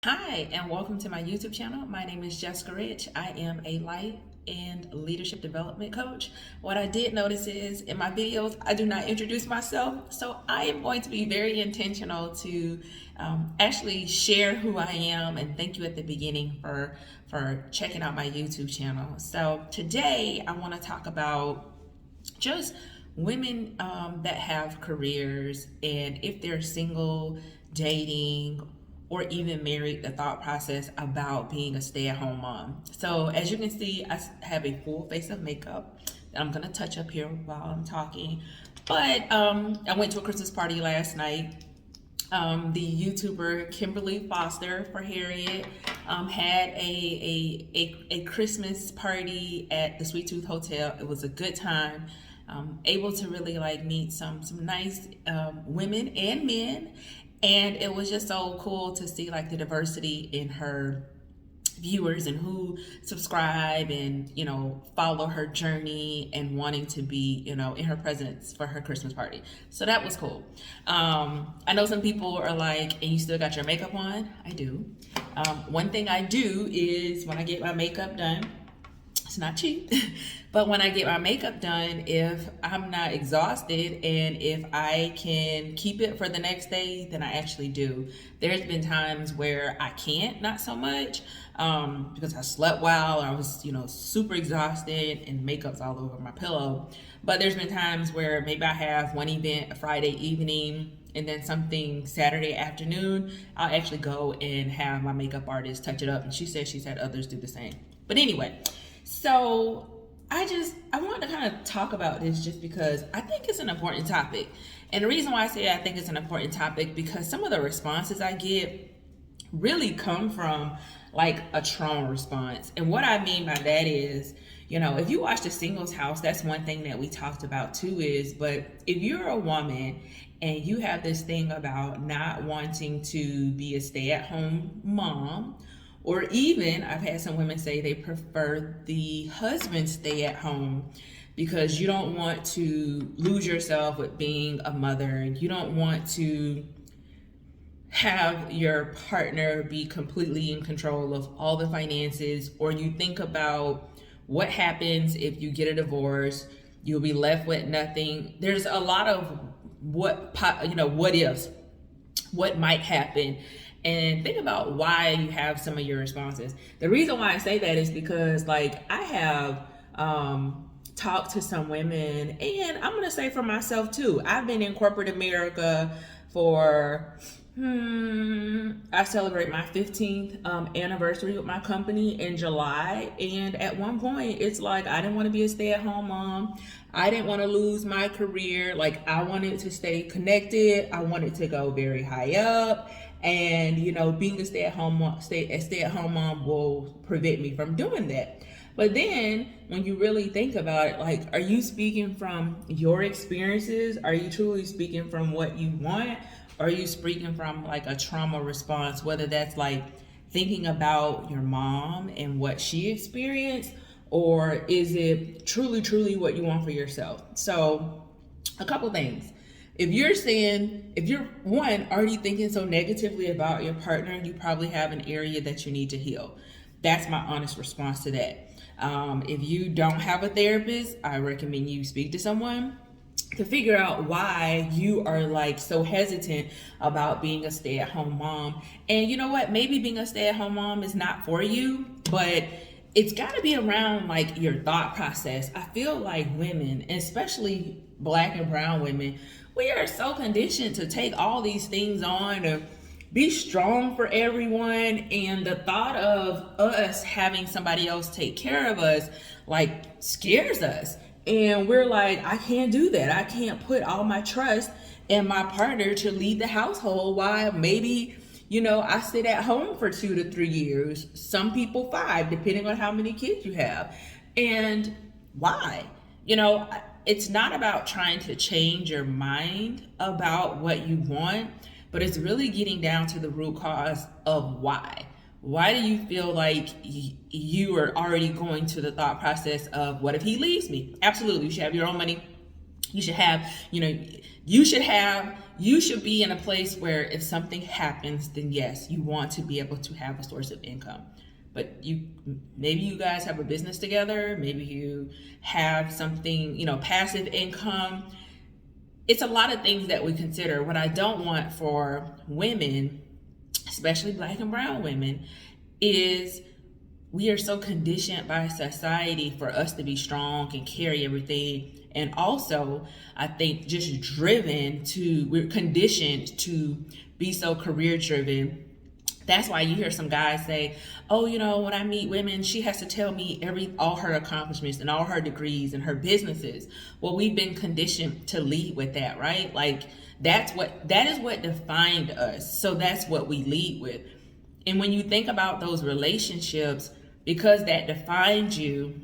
Hi, and welcome to my YouTube channel. My name is Jessica Rich. I am a life and leadership development coach. What I did notice is in my videos, I do not introduce myself. So I am going to be very intentional to actually share who I am and thank you at the beginning for checking out my YouTube channel. So today I want to talk about just women that have careers and if they're single, dating, or even married, the thought process about being a stay-at-home mom. So as you can see, I have a full face of makeup that I'm gonna touch up here while I'm talking. But I went to a Christmas party last night. The YouTuber Kimberly Foster for Harriet had a Christmas party at the Sweet Tooth Hotel. It was a good time. Able to really like meet some nice women and men, and it was just so cool to see like the diversity in her viewers and who subscribe and follow her journey and wanting to be in her presence for her Christmas party. So that was cool. I know some people are like, and you still got your makeup on? I do. One thing I do is when I get my makeup done, it's not cheap, but when I get my makeup done, if I'm not exhausted and if I can keep it for the next day, then I actually do. There's been times where I can't, not so much, because I slept well, or I was, super exhausted and makeup's all over my pillow. But there's been times where maybe I have one event a Friday evening and then something Saturday afternoon. I'll actually go and have my makeup artist touch it up, and she says she's had others do the same. But anyway, so I want to kind of talk about this just because I think it's an important topic. And the reason why I say I think it's an important topic, because some of the responses I get really come from like a trauma response. And what I mean by that is, if you watch the Singles House, that's one thing that we talked about too is, but if you're a woman and you have this thing about not wanting to be a stay-at-home mom, or even I've had some women say they prefer the husband stay at home because you don't want to lose yourself with being a mother. You don't want to have your partner be completely in control of all the finances, or you think about what happens if you get a divorce. You'll be left with nothing. There's a lot of what ifs, what might happen. And think about why you have some of your responses. The reason why I say that is because like I have talked to some women, and I'm gonna say for myself too, I've been in corporate America for I celebrate my 15th anniversary with my company in July, and at one point it's like I didn't want to be a stay-at-home mom. I didn't want to lose my career. Like I wanted to stay connected. I wanted to go very high up, and being a stay-at-home mom will prevent me from doing that. But then when you really think about it, like, are you speaking from your experiences? Are you truly speaking from what you want? Or are you speaking from like a trauma response, whether that's like thinking about your mom and what she experienced, or is it truly what you want for yourself? So a couple things. If you're one already thinking so negatively about your partner, you probably have an area that you need to heal. That's my honest response to that. If you don't have a therapist, I recommend you speak to someone to figure out why you are like so hesitant about being a stay-at-home mom. And you know what? Maybe being a stay-at-home mom is not for you, but it's got to be around like your thought process. I feel like women, especially Black and brown women, we are so conditioned to take all these things on, to be strong for everyone, and the thought of us having somebody else take care of us like scares us. And we're like, I can't do that. I can't put all my trust in my partner to lead the household while maybe I sit at home for 2 to 3 years, some people 5, depending on how many kids you have. And why? It's not about trying to change your mind about what you want, but it's really getting down to the root cause of why. Why do you feel like you are already going to the thought process of, what if he leaves me? Absolutely, you should have your own money. You should have, you should be in a place where if something happens, then yes, you want to be able to have a source of income. But maybe you guys have a business together, maybe you have something, passive income. It's a lot of things that we consider. What I don't want for women, especially Black and brown women, is we are so conditioned by society for us to be strong and carry everything. And also, I think we're conditioned to be so career driven. That's why you hear some guys say, oh, when I meet women, she has to tell me all her accomplishments and all her degrees and her businesses. Well, we've been conditioned to lead with that, right? Like that is what defined us. So that's what we lead with. And when you think about those relationships, because that defines you,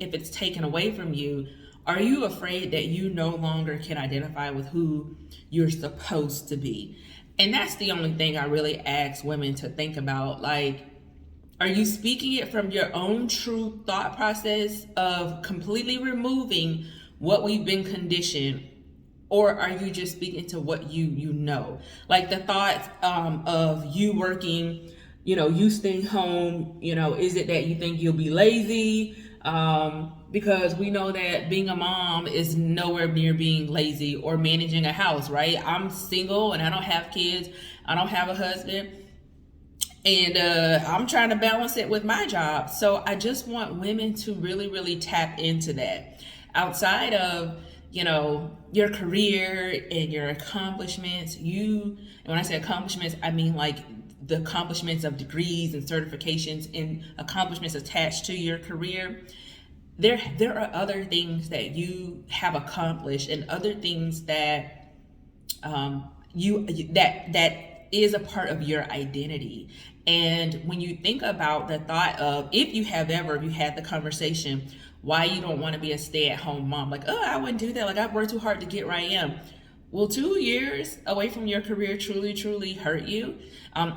if it's taken away from you, are you afraid that you no longer can identify with who you're supposed to be? And that's the only thing I really ask women to think about. Like, are you speaking it from your own true thought process of completely removing what we've been conditioned? Or are you just speaking to what you know? Like the thoughts of you working, you staying home, is it that you think you'll be lazy? Because we know that being a mom is nowhere near being lazy or managing a house, right? I'm single and I don't have kids. I don't have a husband. And I'm trying to balance it with my job. So I just want women to really, really tap into that. Outside of, your career and your accomplishments, and when I say accomplishments, I mean like the accomplishments of degrees and certifications and accomplishments attached to your career. There are other things that you have accomplished and other things that that is a part of your identity. And when you think about the thought of, if you had the conversation, why you don't want to be a stay-at-home mom, like, oh, I wouldn't do that, like I've worked too hard to get where I am. Will 2 years away from your career truly hurt you?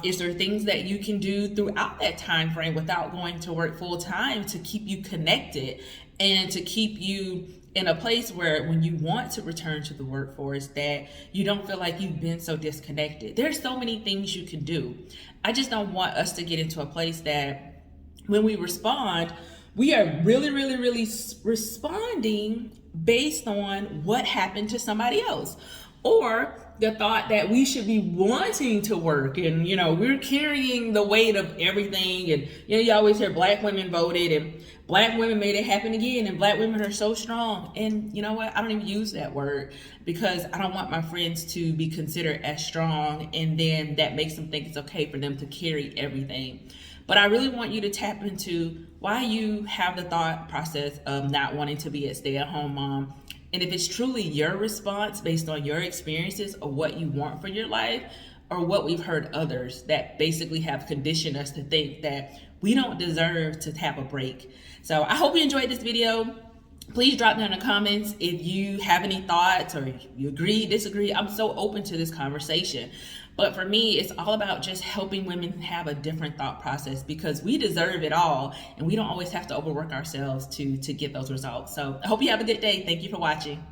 Is there things that you can do throughout that time frame without going to work full time to keep you connected and to keep you in a place where when you want to return to the workforce, that you don't feel like you've been so disconnected? There's so many things you can do. I just don't want us to get into a place that when we respond, we are really responding based on what happened to somebody else, or the thought that we should be wanting to work and, we're carrying the weight of everything. And, you always hear Black women voted and Black women made it happen again and Black women are so strong. And you know what? I don't even use that word because I don't want my friends to be considered as strong, and then that makes them think it's okay for them to carry everything. But I really want you to tap into why you have the thought process of not wanting to be a stay-at-home mom. And if it's truly your response based on your experiences or what you want for your life, or what we've heard others that basically have conditioned us to think that we don't deserve to have a break. So I hope you enjoyed this video. Please drop down in the comments if you have any thoughts or you agree, disagree. I'm so open to this conversation. But for me, it's all about just helping women have a different thought process, because we deserve it all and we don't always have to overwork ourselves to get those results. So I hope you have a good day. Thank you for watching.